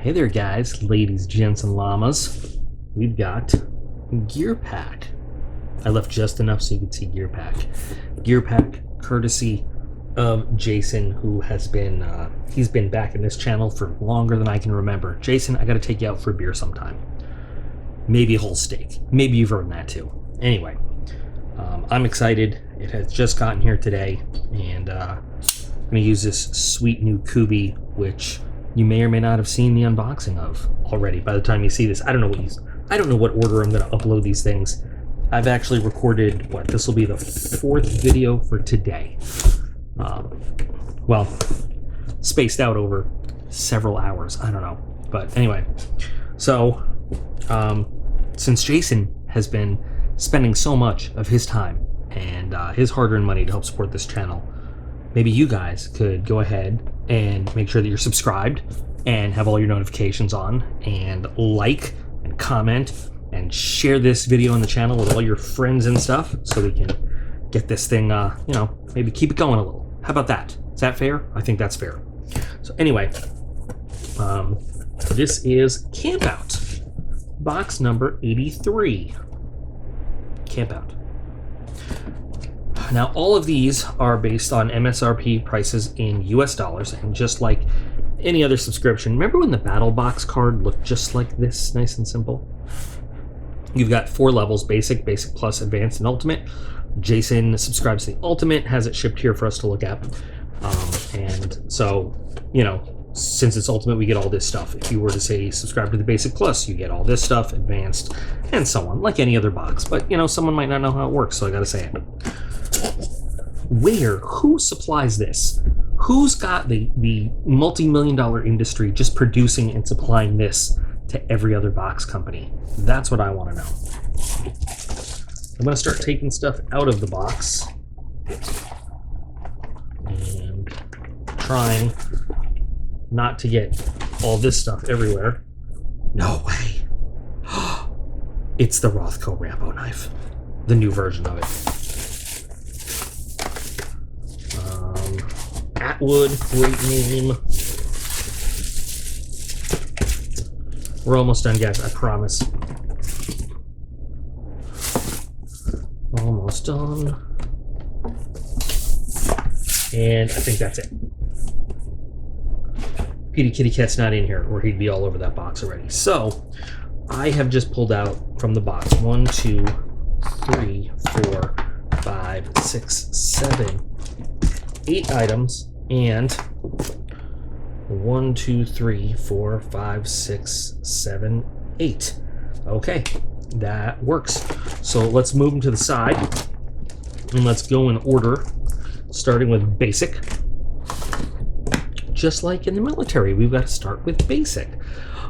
Hey there, guys, ladies, gents, and llamas. We've got Gear Pack. I left just enough so you could see Gear Pack. Gear Pack, courtesy of Jason, who has been he's been back in this channel for longer than I can remember. Jason, I got to take you out for a beer sometime. Maybe a whole steak. Maybe you've earned that too. Anyway, I'm excited. It has just gotten here today, and I'm going to use this sweet new Kubi, which you may or may not have seen the unboxing of already by the time you see this. I don't know what order I'm going to upload these things. I've actually recorded, this will be the 4th video for today. Well, spaced out over several hours. I don't know. But anyway, so since Jason has been spending so much of his time and his hard-earned money to help support this channel, maybe you guys could go ahead and make sure that you're subscribed and have all your notifications on, and like and comment and share this video on the channel with all your friends and stuff, so we can get this thing, maybe keep it going a little. How about that? Is that fair? I think that's fair. So anyway, this is Camp Out, box number 83. Camp Out. Now, all of these are based on MSRP prices in US dollars, and just like any other subscription, remember when the Battle Box card looked just like this, nice and simple? You've got 4 levels: Basic, Basic Plus, Advanced, and Ultimate. Jason subscribes to the Ultimate, has it shipped here for us to look at. And so, since it's Ultimate, we get all this stuff. If you were to say subscribe to the Basic Plus, you get all this stuff, Advanced, and so on, like any other box. But, someone might not know how it works, so I gotta say it. Who supplies this? Who's got the multi-million-dollar industry just producing and supplying this to every other box company? That's what I want to know. I'm going to start taking stuff out of the box and trying not to get all this stuff everywhere. No way. It's the Rothko Rambo knife, the new version of it. Atwood, great name. We're almost done, guys, I promise. Almost done. And I think that's it. Petey Kitty Cat's not in here, or he'd be all over that box already. So, I have just pulled out from the box 1, 2, 3, 4, 5, 6, 7, 8 items, and 1, 2, 3, 4, 5, 6, 7, 8. Okay, that works. So let's move them to the side, and let's go in order, starting with Basic. Just like in the military, we've got to start with Basic.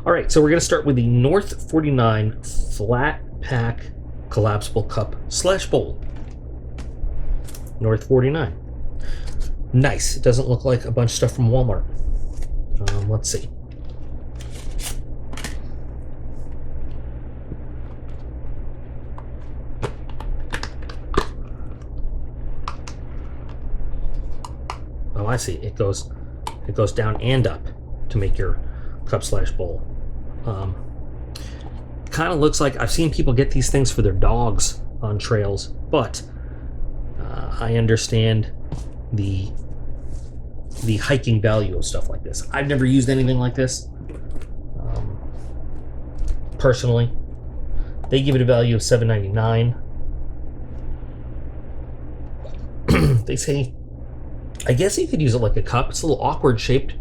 All right, so we're going to start with the North 49 Flat Pack Collapsible Cup / Bowl. North 49. Nice. It doesn't look like a bunch of stuff from Walmart. Let's see. Oh, I see. It goes down and up to make your cup / bowl. Kind of looks like I've seen people get these things for their dogs on trails, but I understand the hiking value of stuff like this. I've never used anything like this. Personally, they give it a value of $7.99. They say, I guess you could use it like a cup. It's a little awkward shaped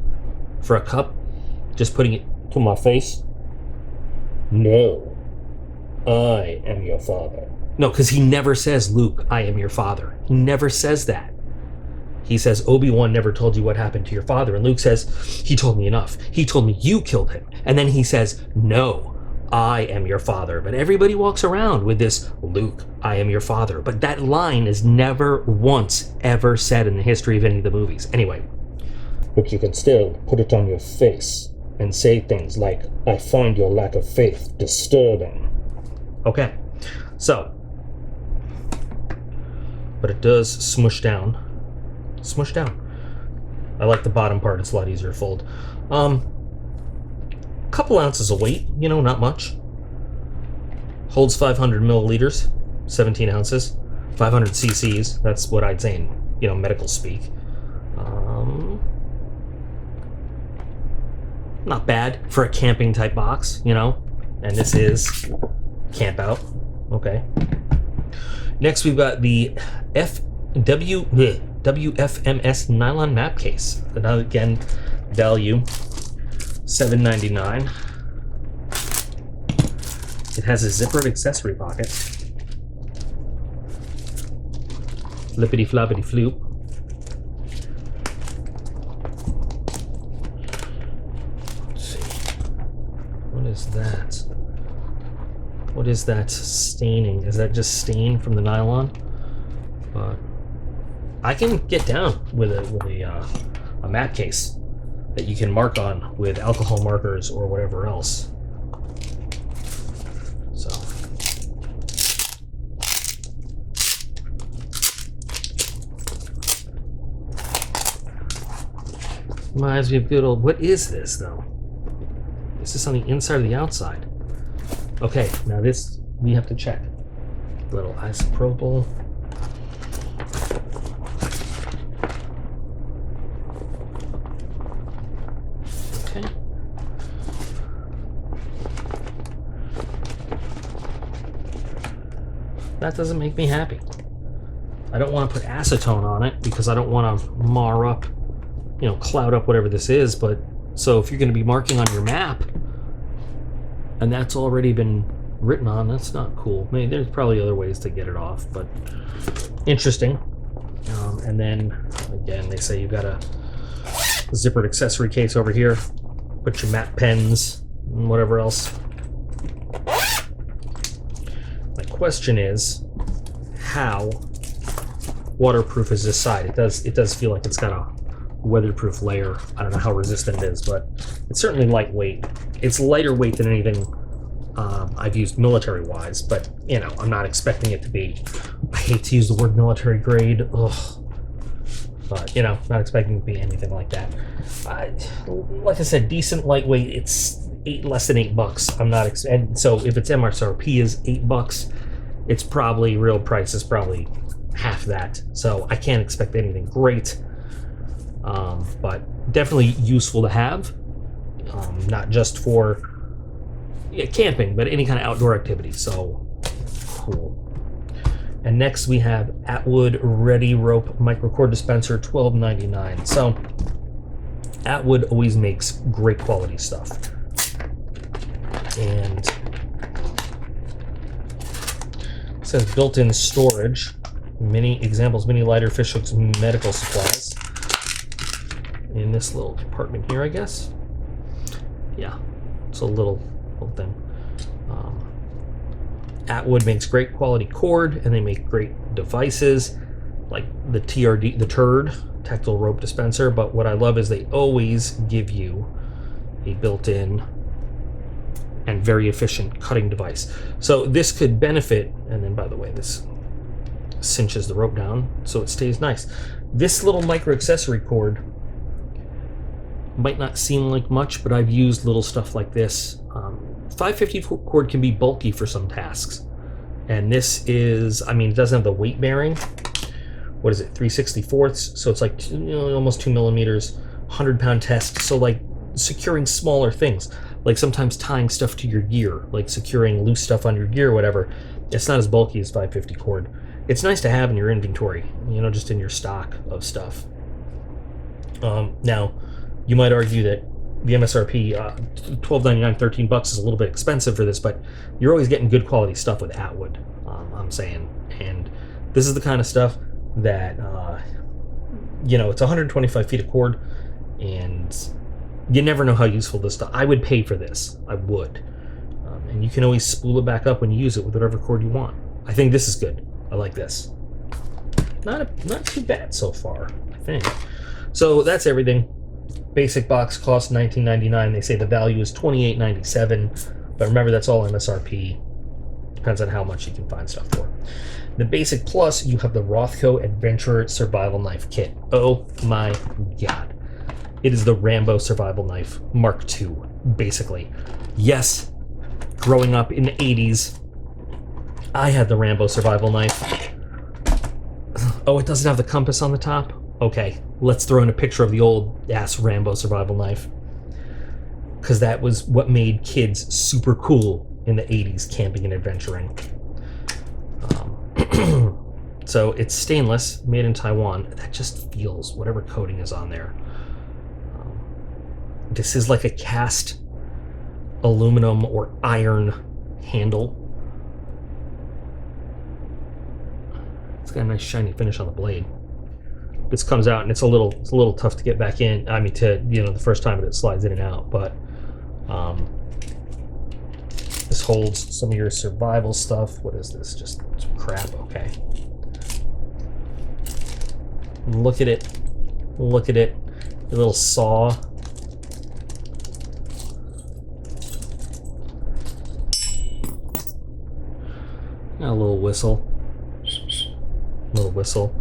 for a cup. Just putting it to my face. No, I am your father. No, because he never says, Luke, I am your father. He never says that. He says, Obi-Wan never told you what happened to your father. And Luke says, he told me enough. He told me you killed him. And then he says, no, I am your father. But everybody walks around with this, Luke, I am your father. But that line is never once ever said in the history of any of the movies. Anyway. But you can still put it on your face and say things like, I find your lack of faith disturbing. Okay, so. But it does smush down. Smush down. I like the bottom part, it's a lot easier to fold. couple ounces of weight, you know, not much. Holds 500 milliliters, 17 ounces, 500 cc's. That's what I'd say in, you know, medical speak. Not bad for a camping type box, you know, and this is camp out. Okay. Next, we've got the WFMS nylon map case. Another, again, value $7.99. It has a zippered accessory pocket. Flippity floppity floop. Let's see. What is that? What is that staining? Is that just stain from the nylon? But I can get down with a mat case that you can mark on with alcohol markers or whatever else. So reminds me of good old. What is this though? Is this on the inside or the outside? Okay, now this we have to check. Little isopropyl. Okay. That doesn't make me happy. I don't want to put acetone on it because I don't want to mar up, you know, cloud up whatever this is. But so if you're going to be marking on your map and that's already been written on, that's not cool. Maybe there's probably other ways to get it off, but interesting. And then again, they say you've got a zippered accessory case over here. Put your map pens and whatever else. My question is, how waterproof is this side? It does feel like it's got a weatherproof layer. I don't know how resistant it is, but it's certainly lightweight. It's lighter weight than anything I've used military-wise, but you know, I'm not expecting it to be. I hate to use the word military grade, but you know, not expecting it to be anything like that. Like I said, decent lightweight. It's less than $8. I'm not, and so if its MSRP is $8, it's probably real price is probably half that. So I can't expect anything great, but definitely useful to have. Not just for camping, but any kind of outdoor activity. So cool. And next we have Atwood Ready Rope Microcord Dispenser, $12.99. So Atwood always makes great quality stuff. And it says built-in storage, mini examples, mini lighter, fish hooks, medical supplies. In this little compartment here, I guess. Yeah, it's a little thing. Atwood makes great quality cord, and they make great devices like the TRD, the TURD, tactile rope dispenser. But what I love is they always give you a built-in and very efficient cutting device. So this could benefit, and then by the way, this cinches the rope down so it stays nice. This little micro accessory cord might not seem like much, but I've used little stuff like this. 550 cord can be bulky for some tasks, and this is, I mean, it doesn't have the weight bearing. What is it, 3/64ths? So it's like almost 2 millimeters, 100-pound test. So like securing smaller things, like sometimes tying stuff to your gear, like securing loose stuff on your gear or whatever, it's not as bulky as 550 cord. It's nice to have in your inventory, you know, just in your stock of stuff. Now, you might argue that the MSRP, $12.99, $13 is a little bit expensive for this, but you're always getting good quality stuff with Atwood, I'm saying. And this is the kind of stuff that, you know, it's 125 feet of cord, and you never know how useful this stuff. I would pay for this. I would. And you can always spool it back up when you use it with whatever cord you want. I think this is good. I like this. Not too bad so far, I think. So that's everything. Basic box costs $19.99. They say the value is $28.97, but remember that's all MSRP. Depends on how much you can find stuff for. The Basic Plus, you have the Rothko Adventure Survival Knife Kit. Oh my god. It is the Rambo Survival Knife Mark II. basically. Yes, growing up in the 80s, I had the Rambo survival knife. Oh, it doesn't have the compass on the top? Okay, let's throw in a picture of the old-ass Rambo survival knife. Because that was what made kids super cool in the 80s, camping and adventuring. So it's stainless, made in Taiwan. That just feels, whatever coating is on there. This is like a cast aluminum or iron handle. It's got a nice shiny finish on the blade. This comes out and it's a little tough to get back in. I mean, the first time it slides in and out, but this holds some of your survival stuff. What is this? Just some crap. Okay. Look at it. Look at it. A little saw. A little whistle. Little whistle.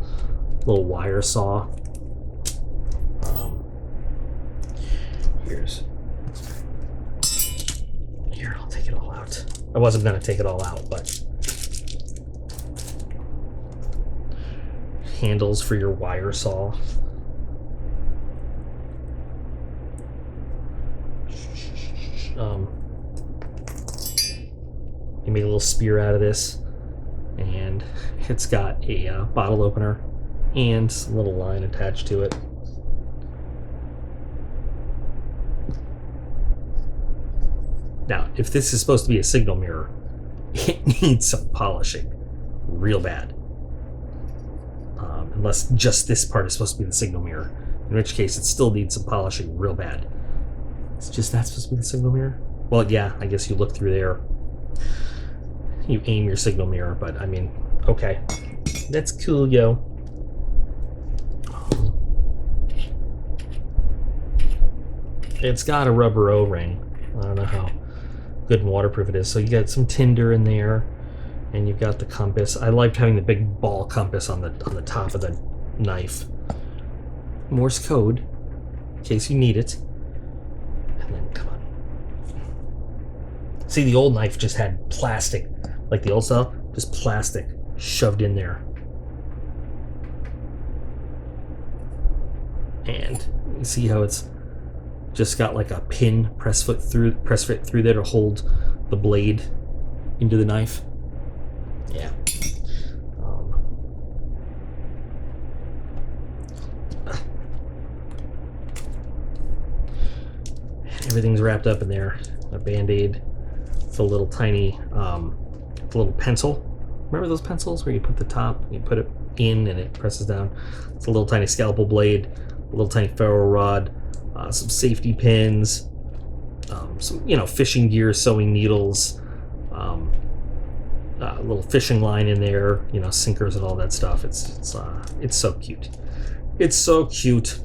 Little wire saw. Here, I'll take it all out. I wasn't gonna take it all out, but handles for your wire saw. You make a little spear out of this, and it's got a bottle opener and a little line attached to it. Now, if this is supposed to be a signal mirror, it needs some polishing real bad. Unless just this part is supposed to be the signal mirror, in which case it still needs some polishing real bad. It's just that supposed to be the signal mirror? Well, yeah, I guess you look through there. You aim your signal mirror, but I mean, okay. That's cool, yo. It's got a rubber O-ring. I don't know how good and waterproof it is. So you got some tinder in there, and you've got the compass. I liked having the big ball compass on the top of the knife. Morse code, in case you need it. And then, come on. See, the old knife just had plastic, like the old style, just plastic shoved in there. And you see how it's just got like a pin press fit through there to hold the blade into the knife. Yeah. Everything's wrapped up in there. A Band-Aid with a little tiny, little pencil. Remember those pencils where you put the top, you put it in and it presses down? It's a little tiny scalpel blade, a little tiny ferro rod, some safety pins, some fishing gear, sewing needles, a little fishing line in there, sinkers and all that stuff. It's so cute. It's so cute.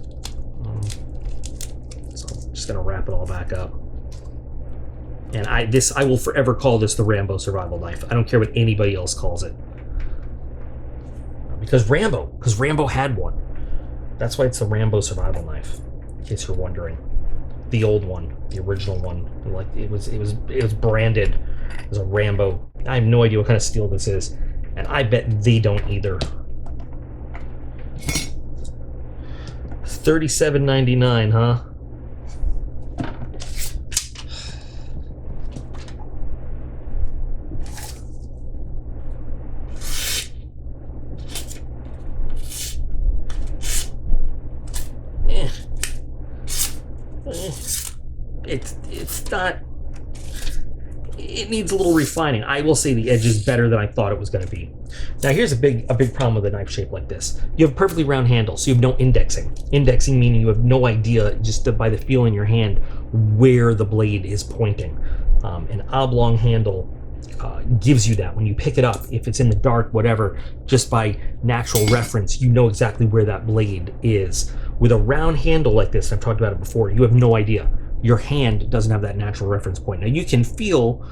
So I'm just gonna wrap it all back up. And I will forever call this the Rambo survival knife. I don't care what anybody else calls it. Because Rambo had one. That's why it's the Rambo survival knife. In case you're wondering. The old one, the original one. Like it was branded as a Rambo. I have no idea what kind of steel this is. And I bet they don't either. $37.99, huh? It's not. It needs a little refining. I will say the edge is better than I thought it was going to be. Now here's a big problem with a knife shape like this. You have a perfectly round handle, so you have no indexing. Indexing meaning you have no idea, just by the feel in your hand, where the blade is pointing. An oblong handle gives you that. When you pick it up, if it's in the dark, whatever, just by natural reference, you know exactly where that blade is. With a round handle like this, I've talked about it before, you have no idea. Your hand doesn't have that natural reference point. Now you can feel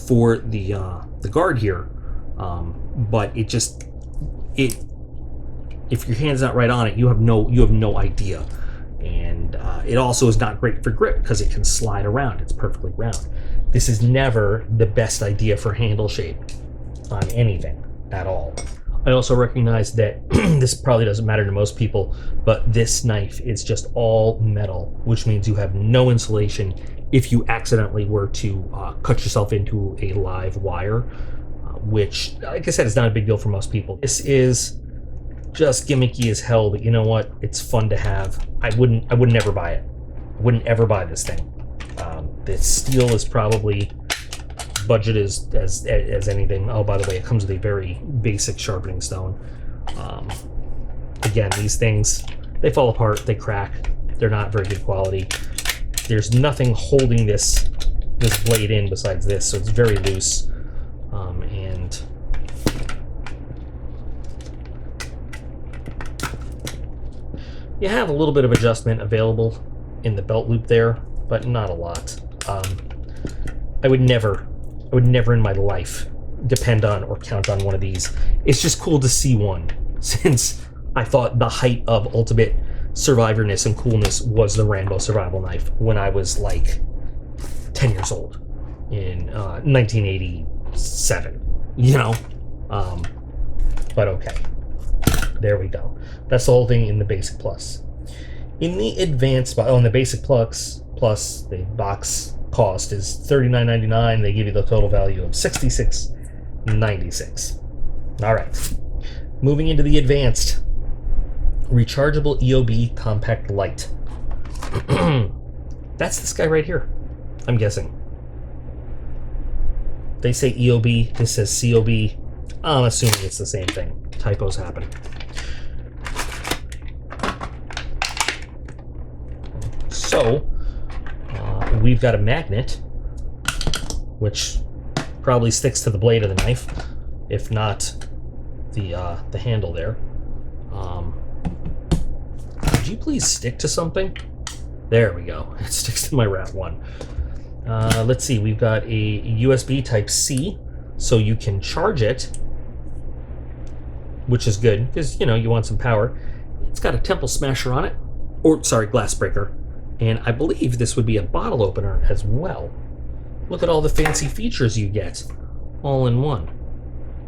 for the guard here, but if your hand's not right on it, you have no idea. And And it also is not great for grip because it can slide around. It's perfectly round. This is never the best idea for handle shape on anything at all. I also recognize that this probably doesn't matter to most people, but this knife is just all metal, which means you have no insulation if you accidentally were to cut yourself into a live wire, which, like I said, is not a big deal for most people. This is just gimmicky as hell, but you know what? It's fun to have. I wouldn't ever buy it. I wouldn't ever buy this thing. The steel is probably budget as anything. Oh, by the way, it comes with a very basic sharpening stone. Again, these things, they fall apart, they crack, they're not very good quality. There's nothing holding this blade in besides this, so it's very loose. And you have a little bit of adjustment available in the belt loop there, but not a lot. I would never in my life depend on or count on one of these. It's just cool to see one, since I thought the height of ultimate survivorness and coolness was the Rambo survival knife when I was like 10 years old in 1987, you know? But okay, there we go. That's the whole thing in the Basic Plus. In the Advanced, in the Basic Plus, the box cost is $39.99. They give you the total value of $66.96. All right, moving into the Advanced. Rechargeable EOB Compact Light. That's this guy right here, I'm guessing. They say EOB, this says COB. I'm assuming it's the same thing. Typos happen. So, we've got a magnet, which probably sticks to the blade of the knife, if not the handle there. Could you please stick to something? There we go. It sticks to my Rat 1. Let's see. We've got a USB Type-C, so you can charge it, which is good because, you know, you want some power. It's got a temple smasher on it, or sorry, glass breaker, and I believe this would be a bottle opener as well. Look at all the fancy features you get, all in one.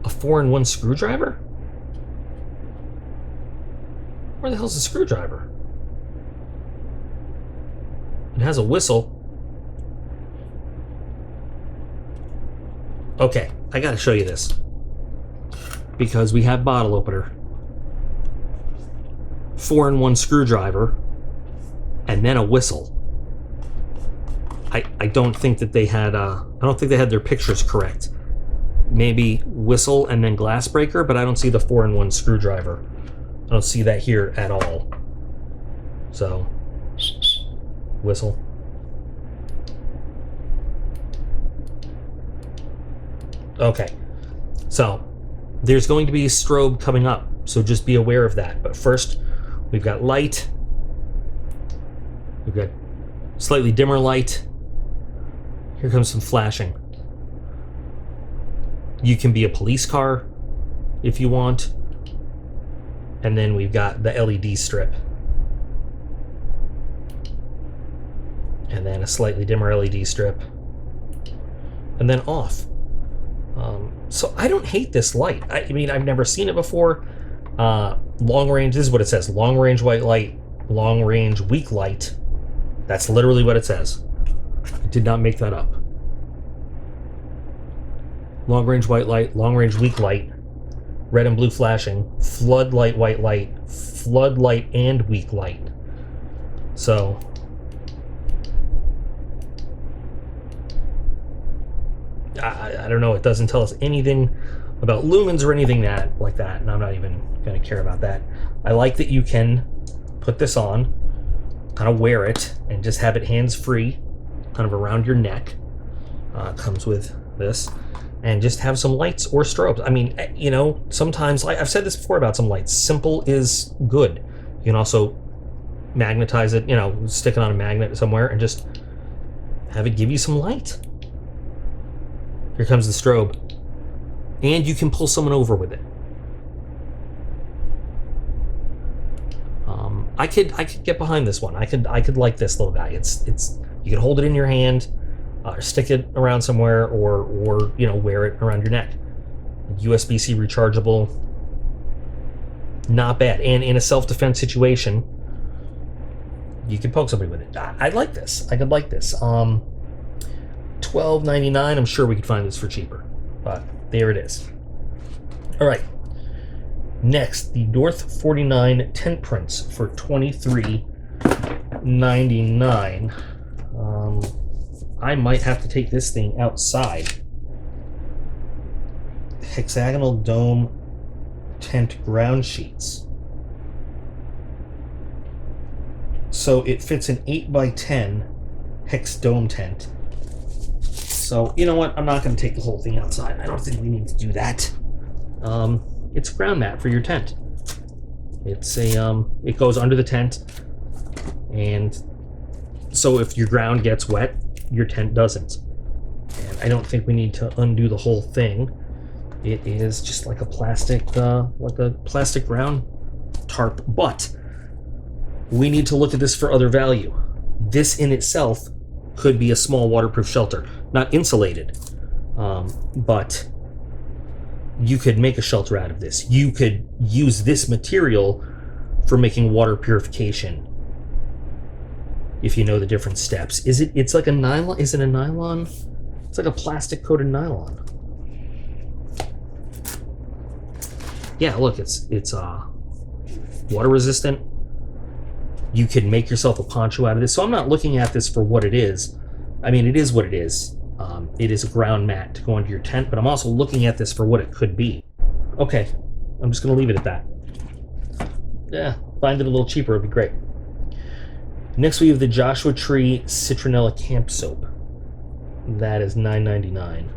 A 4-in-1 screwdriver? Where the hell's the screwdriver? It has a whistle. Okay, I gotta show you this, because we have bottle opener, 4-in-1 screwdriver, and then a whistle. I don't think that they had I don't think they had their pictures correct. Maybe whistle and then glass breaker, but I don't see the 4-in-1 screwdriver. I don't see that here at all. So, whistle. Okay, so there's going to be a strobe coming up, so just be aware of that. But first, we've got light. We've got slightly dimmer light. Here comes some flashing. You can be a police car if you want. And then we've got the LED strip. And then a slightly dimmer LED strip. And then off. So I don't hate this light. I mean, I've never seen it before. Long range, this is what it says. Long range white light, long range weak light. That's literally what it says. I did not make that up. Long range white light, long range weak light, red and blue flashing, floodlight white light, floodlight and weak light. So I don't know, it doesn't tell us anything about lumens or anything like that, and I'm not even going to care about that. I like that you can put this on, kind of wear it, and just have it hands-free, kind of around your neck. Comes with this, and just have some lights or strobes. I mean, you know, sometimes, like I've said this before about some lights, simple is good. You can also magnetize it, you know, stick it on a magnet somewhere and just have it give you some light. Here comes the strobe. And you can pull someone over with it. I could get behind this one. I could like this little guy. It's you can hold it in your hand, or stick it around somewhere, or you know, wear it around your neck. USB-C rechargeable, not bad. And in a self-defense situation, you can poke somebody with it. I like this. I could like this. $12.99. I'm sure we could find this for cheaper, but there it is. All right. Next, the North 49 tent prints for $23.99. I might have to take this thing outside. Hexagonal dome tent ground sheets. So it fits an 8x10 hex dome tent. So you know what? I'm not going to take the whole thing outside. I don't think we need to do that. It's a ground mat for your tent. It's a it goes under the tent, and so if your ground gets wet, your tent doesn't. And I don't think we need to undo the whole thing. It is just like a plastic ground tarp, but we need to look at this for other value. This in itself could be a small waterproof shelter, not insulated, but you could make a shelter out of this. You could use this material for making water purification if you know the different steps. It's like a nylon? Is it a nylon? It's like a plastic coated nylon. Yeah, look, it's water resistant. You could make yourself a poncho out of this. So I'm not looking at this for what it is. I mean, it is what it is. It is a ground mat to go under your tent, but I'm also looking at this for what it could be. Okay, I'm just going to leave it at that. Yeah, find it a little cheaper would be great. Next, we have the Joshua Tree Citronella Camp Soap. That is $9.99. I'm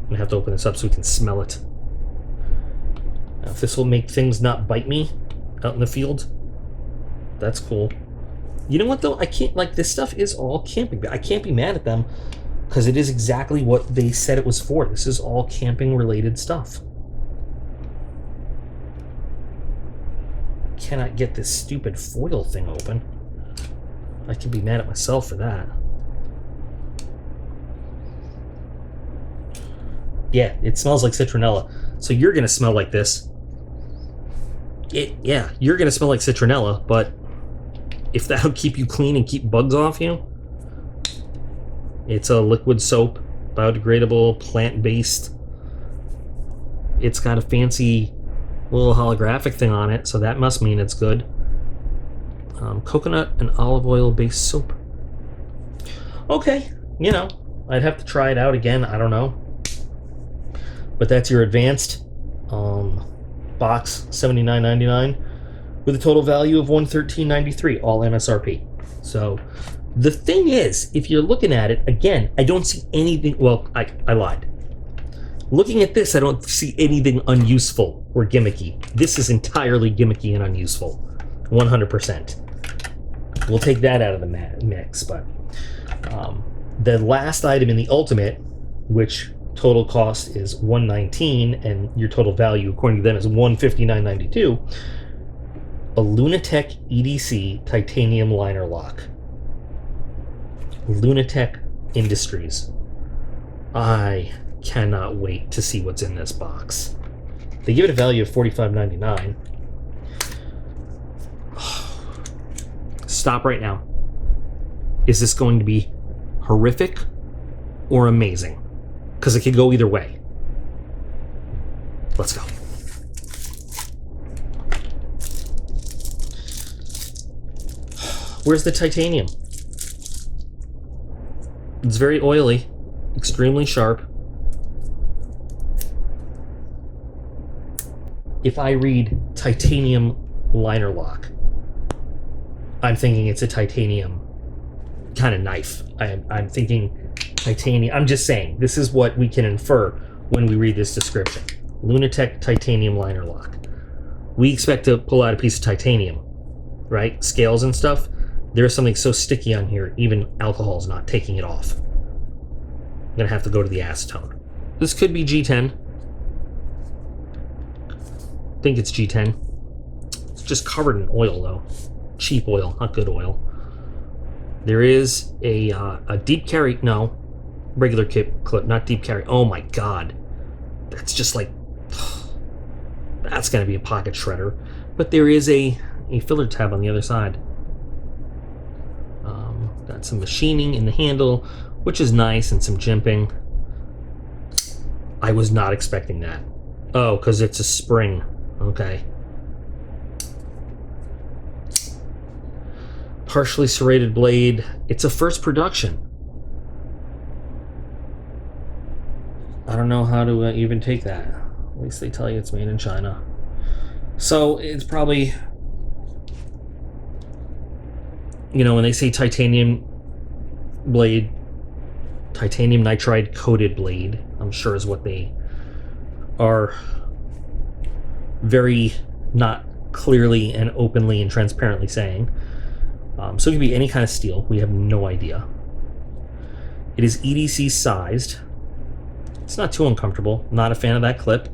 going to have to open this up so we can smell it. Now, if this will make things not bite me out in the field, that's cool. You know what, though? I can't, like, this stuff is all camping. I can't be mad at them because it is exactly what they said it was for. This is all camping-related stuff. Cannot get this stupid foil thing open. I can be mad at myself for that. Yeah, it smells like citronella. So you're going to smell like this. Yeah, you're going to smell like citronella, but if that'll keep you clean and keep bugs off you, it's a liquid soap, biodegradable, plant-based. It's got a fancy little holographic thing on it, so that must mean it's good. Coconut and olive oil based soap. Okay, you know, I'd have to try it out again. I don't know. But that's your advanced box, $79.99. with a total value of $113.93, all MSRP. So the thing is, if you're looking at it, again, I don't see anything, well, I lied. Looking at this, I don't see anything unuseful or gimmicky. This is entirely gimmicky and unuseful, 100%. We'll take that out of the mix, but the last item in the Ultimate, which total cost is $119, and your total value, according to them, is $159.92, a Lunatech EDC titanium liner lock. Lunatech Industries. I cannot wait to see what's in this box. They give it a value of $45.99. Stop right now. Is this going to be horrific or amazing? Because it could go either way. Let's go. Where's the titanium? It's very oily, extremely sharp. If I read titanium liner lock, I'm thinking it's a titanium kind of knife. I'm thinking titanium. I'm just saying, this is what we can infer when we read this description. Lunatech titanium liner lock. We expect to pull out a piece of titanium, right? Scales and stuff. There's something so sticky on here, even alcohol's not taking it off. I'm gonna have to go to the acetone. This could be G10. think it's G10. It's just covered in oil, though. Cheap oil, not good oil. There is a deep carry, no, regular clip, not deep carry. Oh my God. That's just like, that's going to be a pocket shredder. But there is a filler tab on the other side. Got some machining in the handle, which is nice, and some jimping. I was not expecting that. Oh, because it's a spring. Okay. Partially serrated blade. It's a first production. I don't know how to even take that. At least they tell you it's made in China. So it's probably, you know, when they say titanium blade, titanium nitride coated blade, I'm sure is what they are very not clearly and openly and transparently saying. So it could be any kind of steel. We have no idea. It is EDC sized. It's not too uncomfortable. Not a fan of that clip.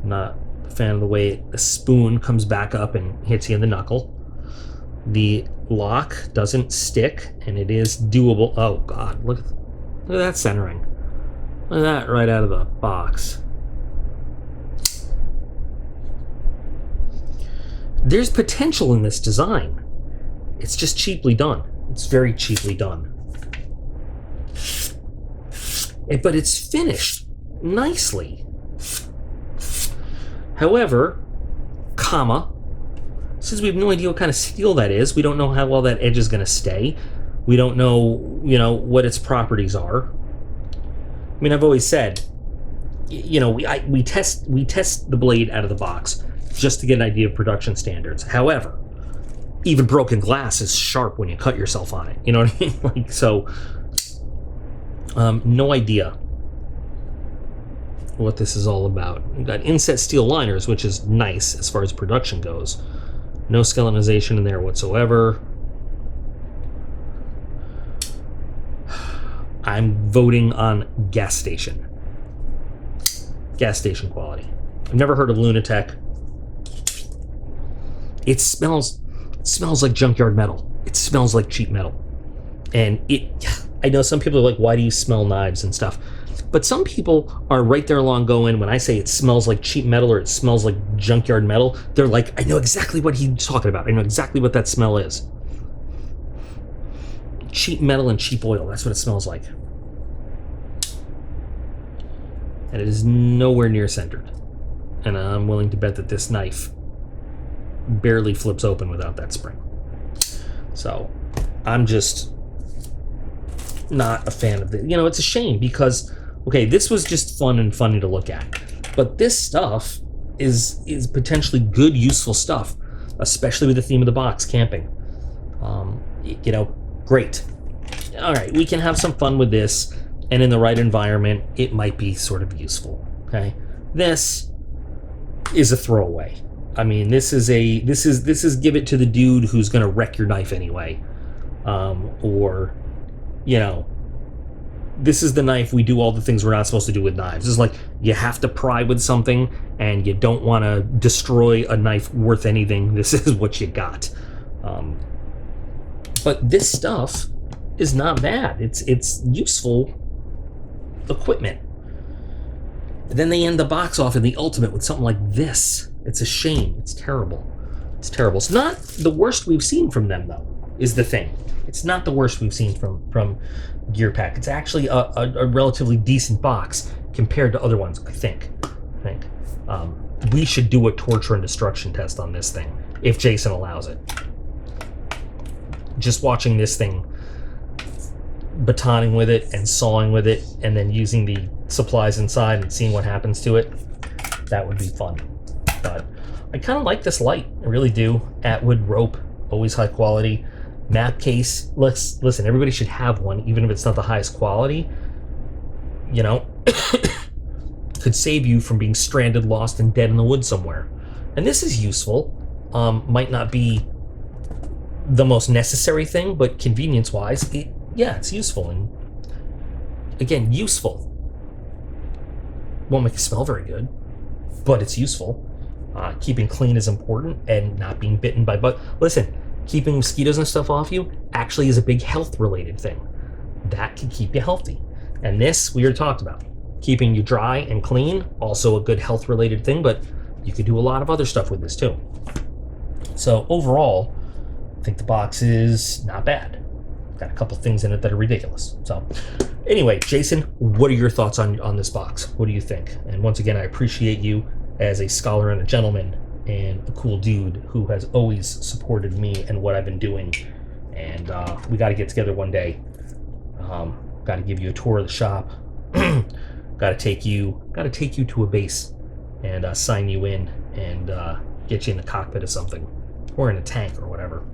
Not a fan of the way the spoon comes back up and hits you in the knuckle. The lock doesn't stick, and it is doable. Oh God, look at that centering. Look at that right out of the box. There's potential in this design. It's just cheaply done. It's very cheaply done. But it's finished nicely. However, since we have no idea what kind of steel that is, we don't know how well that edge is going to stay. We don't know, you know, what its properties are. I mean, I've always said, you know, we test the blade out of the box just to get an idea of production standards. However, even broken glass is sharp when you cut yourself on it. You know what I mean? Like, so, no idea what this is all about. We've got inset steel liners, which is nice as far as production goes. No skeletonization in there whatsoever. I'm voting on gas station. Gas station quality. I've never heard of Lunatech. It smells like junkyard metal. It smells like cheap metal. And I know some people are like, why do you smell knives and stuff? But some people are right there along going, when I say it smells like cheap metal or it smells like junkyard metal, they're like, I know exactly what he's talking about. I know exactly what that smell is. Cheap metal and cheap oil, that's what it smells like. And it is nowhere near centered. And I'm willing to bet that this knife barely flips open without that spring. So I'm just not a fan of it. You know, it's a shame because, okay, this was just fun and funny to look at, but this stuff is potentially good, useful stuff, especially with the theme of the box, camping. You know, great. All right, we can have some fun with this, and in the right environment, it might be sort of useful. Okay, this is a throwaway. I mean, this is give it to the dude who's gonna wreck your knife anyway, or, you know, this is the knife we do all the things we're not supposed to do with knives. It's like you have to pry with something and you don't want to destroy a knife worth anything. This is what you got. But this stuff is not bad. It's useful equipment. And then they end the box off in the ultimate with something like this. It's a shame. It's terrible. It's terrible. It's not the worst we've seen from them, though, is the thing. It's not the worst we've seen from Gear Pack. It's actually a relatively decent box compared to other ones, I think. We should do a torture and destruction test on this thing, if Jason allows it. Just watching this thing, batoning with it and sawing with it, and then using the supplies inside and seeing what happens to it, that would be fun. But I kind of like this light. I really do. Atwood rope, always high quality. Map case, listen, everybody should have one, even if it's not the highest quality. You know, could save you from being stranded, lost, and dead in the woods somewhere. And this is useful. Might not be the most necessary thing, but convenience-wise, it's useful. And again, useful. Won't make it smell very good, but it's useful. Keeping clean is important, and not being bitten by bugs. Listen, keeping mosquitoes and stuff off you actually is a big health related thing. That can keep you healthy. And this we already talked about. Keeping you dry and clean, also a good health related thing, but you could do a lot of other stuff with this too. So overall, I think the box is not bad. Got a couple things in it that are ridiculous. So anyway, Jason, what are your thoughts on this box? What do you think? And once again, I appreciate you as a scholar and a gentleman and a cool dude who has always supported me and what I've been doing. And we got to get together one day. Got to give you a tour of the shop. got to take you to a base and sign you in and get you in the cockpit of something, or in a tank or whatever.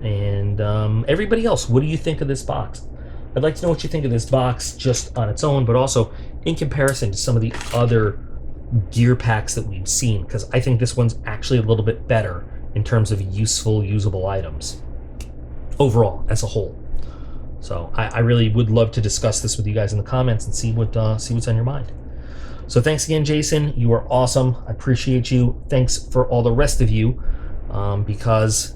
And everybody else, what do you think of this box? I'd like to know what you think of this box just on its own, but also in comparison to some of the other gear packs that we've seen, because I think this one's actually a little bit better in terms of usable items overall as a whole. So I really would love to discuss this with you guys in the comments and see what's on your mind. So thanks again, Jason. You are awesome. I appreciate you. Thanks for all the rest of you, because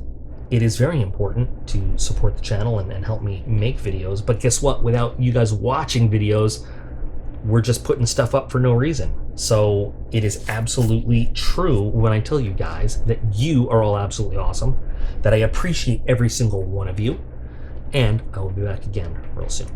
it is very important to support the channel and help me make videos. But guess what? Without you guys watching videos, we're just putting stuff up for no reason. So it is absolutely true when I tell you guys that you are all absolutely awesome, that I appreciate every single one of you, and I will be back again real soon.